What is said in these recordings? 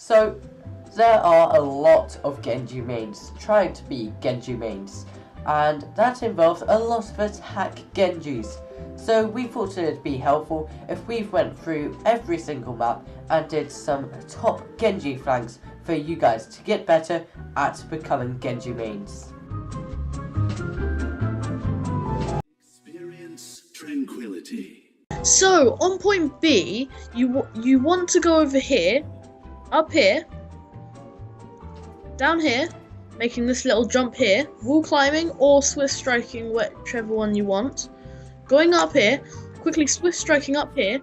So there are a lot of Genji mains trying to be Genji mains, and that involves a lot of attack Genjis. So we thought it'd be helpful if we went through every single map and did some top Genji flanks for you guys to get better at becoming Genji mains. Experience tranquility. So on point B, you want to go over here, up here, down here, making this little jump here, wall climbing or swift striking, whichever one you want. Going up here, quickly swift striking up here,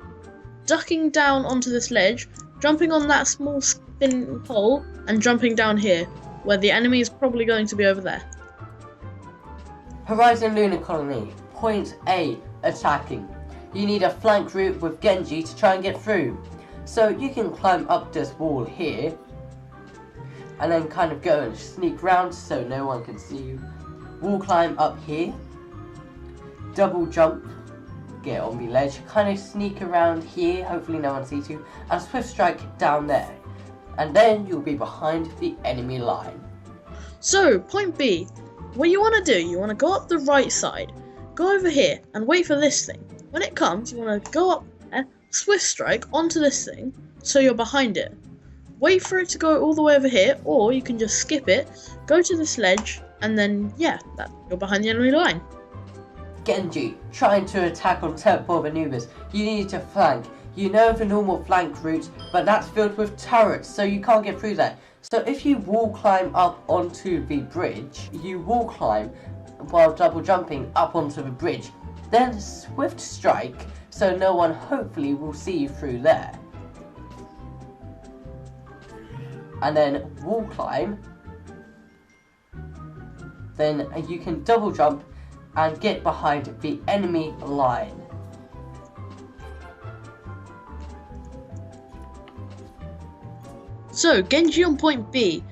ducking down onto this ledge, jumping on that small spin hole, and jumping down here, where the enemy is probably going to be over there. Horizon Lunar Colony, point A, attacking. You need a flank route with Genji to try and get through. So you can climb up this wall here, and then kind of go and sneak round so no one can see you. Wall climb up here, double jump, get on the ledge, kind of sneak around here, hopefully no one sees you, and swift strike down there. And then you'll be behind the enemy line. So, point B, what you want to do, you want to go up the right side, go over here, and wait for this thing. When it comes, you want to go up there, swift strike onto this thing, so you're behind it. Wait for it to go all the way over here, or you can just skip it, go to this ledge, and then, yeah, you're behind the enemy line. Genji, trying to attack on tempo maneuvers, you need to flank. You know the normal flank route, but that's filled with turrets, so you can't get through that. So if you wall climb up onto the bridge, you wall climb while double jumping up onto the bridge, then swift strike, so no one hopefully will see you through there. And then wall climb, then you can double jump and get behind the enemy line. So, Genji on point B,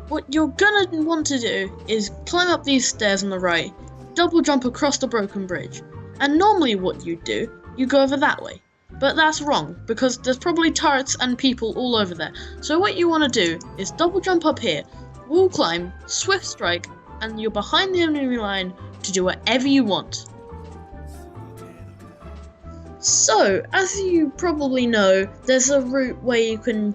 what you're gonna want to do is climb up these stairs on the right, double jump across the broken bridge, and normally what you do, you go over that way. But that's wrong, because there's probably turrets and people all over there. So what you want to do is double jump up here, wall climb, swift strike, and you're behind the enemy line to do whatever you want. So, as you probably know, there's a route where you can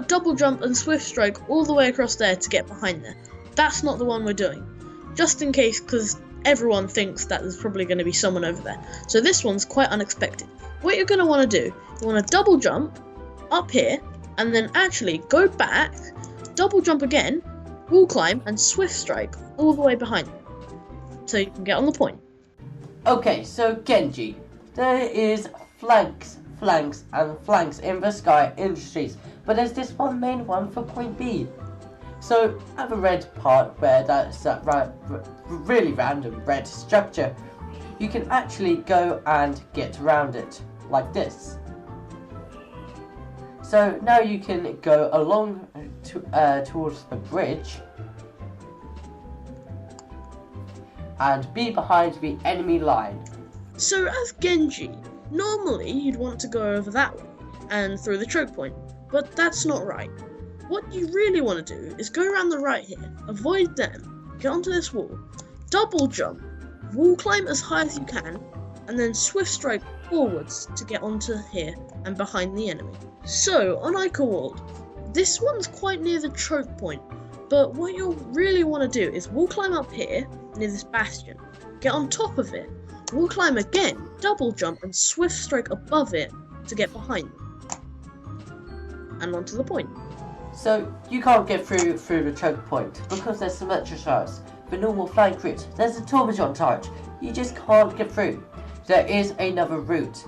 double jump and swift strike all the way across there to get behind there. That's not the one we're doing. Just in case, because everyone thinks that there's probably going to be someone over there. So this one's quite unexpected. What you're going to want to do, you want to double jump up here, and then actually go back, double jump again, wall climb, and swift strike all the way behind them, so you can get on the point. Okay, so Genji, there is flanks, and flanks in the Sky Industries, but there's this one main one for point B. So at the red part where that's that really random red structure, you can actually go and get around it like this. So now you can go along towards the bridge and be behind the enemy line. So as Genji, normally you'd want to go over that way and through the choke point, but that's not right. What you really want to do is go around the right here, avoid them, get onto this wall, double jump, wall climb as high as you can, and then swift strike forwards to get onto here and behind the enemy. So on Ikerwald, this one's quite near the choke point, but what you'll really want to do is wall climb up here near this bastion, get on top of it, wall climb again, double jump and swift strike above it to get behind them and onto the point. So you can't get through the choke point because there's some extra turrets. The normal flank route, there's a tourbillon turret, you just can't get through. There is another route.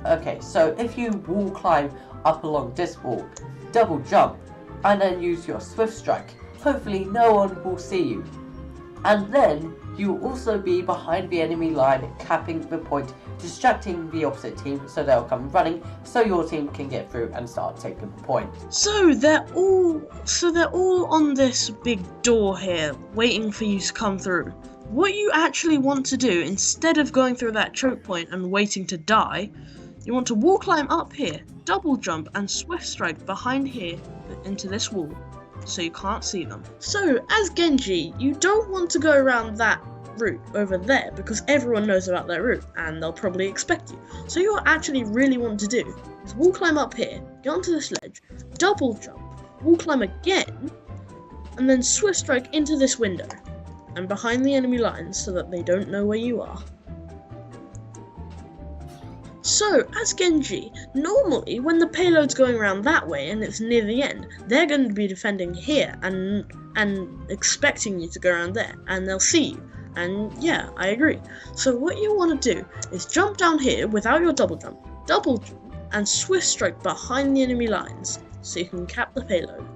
Okay, so if you wall climb up along this wall, double jump, and then use your swift strike, hopefully no one will see you. And then you will also be behind the enemy line, capping the point, distracting the opposite team so they'll come running, so your team can get through and start taking the point. So they're all on this big door here, waiting for you to come through. What you actually want to do, instead of going through that choke point and waiting to die, You want to wall climb up here, double jump and swift strike behind here into this wall, so you can't see them. So, as Genji, you don't want to go around that route over there because everyone knows about that route and they'll probably expect you. So you actually really want to do is wall climb up here, get onto this ledge, double jump, wall climb again, and then swift strike into this window and behind the enemy lines so that they don't know where you are. So, as Genji, normally when the payload's going around that way and it's near the end, they're going to be defending here and expecting you to go around there, and they'll see you. And yeah, I agree. So what you want to do is jump down here without your double jump, and swift strike behind the enemy lines so you can cap the payload.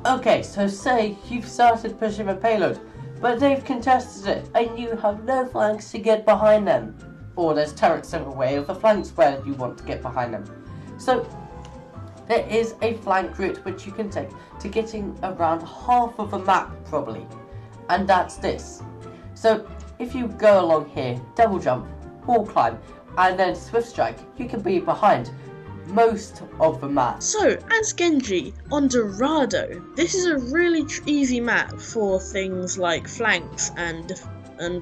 Okay, so say you've started pushing a payload, but they've contested it, and you have no flanks to get behind them. Or there's turrets in the way of the flanks where you want to get behind them. So there is a flank route which you can take to getting around half of a map probably. And that's this. So if you go along here, double jump, wall climb, and then swift strike, you can be behind most of the map. So, as Genji on Dorado, this is a really easy map for things like flanks and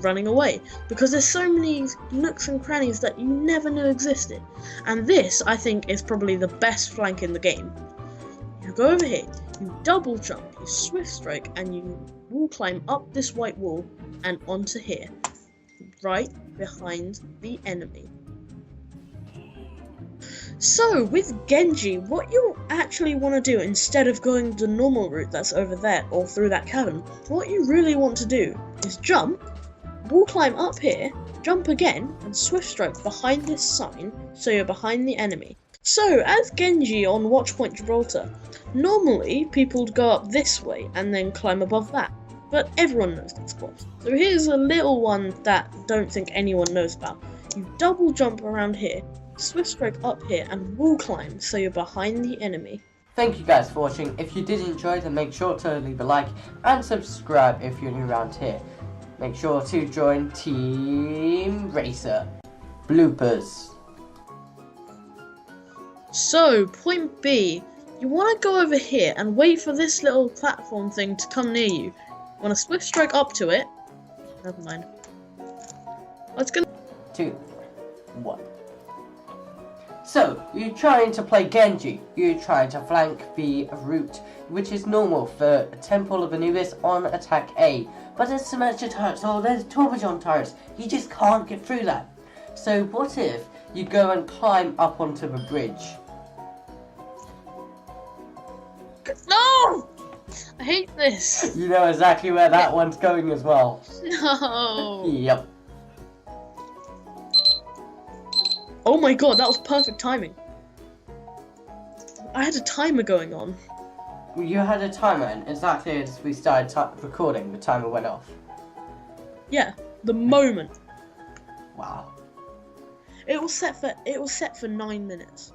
running away, because there's so many nooks and crannies that you never knew existed. And this, I think, is probably the best flank in the game. You go over here, you double jump, you swift strike, and you wall climb up this white wall and onto here, right behind the enemy. So, with Genji, what you actually want to do, instead of going the normal route that's over there or through that cavern, what you really want to do is jump, wall climb up here, jump again, and swift strike behind this sign so you're behind the enemy. So, as Genji on Watchpoint Gibraltar, normally people would go up this way and then climb above that, but everyone knows that spot. So here's a little one that I don't think anyone knows about. You double jump around here, swift strike up here, and wall climb so you're behind the enemy. Thank you guys for watching. If you did enjoy, then make sure to leave a like and subscribe if you're new around here. Make sure to join Team Racer. Bloopers. So, point B, you want to go over here and wait for this little platform thing to come near you. You want to swift strike up to it. Never mind. Let's go. 2, 1. So, you're trying to play Genji. You're trying to flank the route, which is normal for Temple of Anubis on attack A. But there's some extra turrets, or there's Tourbillon turrets. You just can't get through that. So what if you go and climb up onto the bridge? No! I hate this. You know exactly where that one's going as well. No. Yep. Oh my god, that was perfect timing. I had a timer going on. You had a timer, and exactly as we started recording, the timer went off. Yeah, the moment. Wow. It was set for 9 minutes.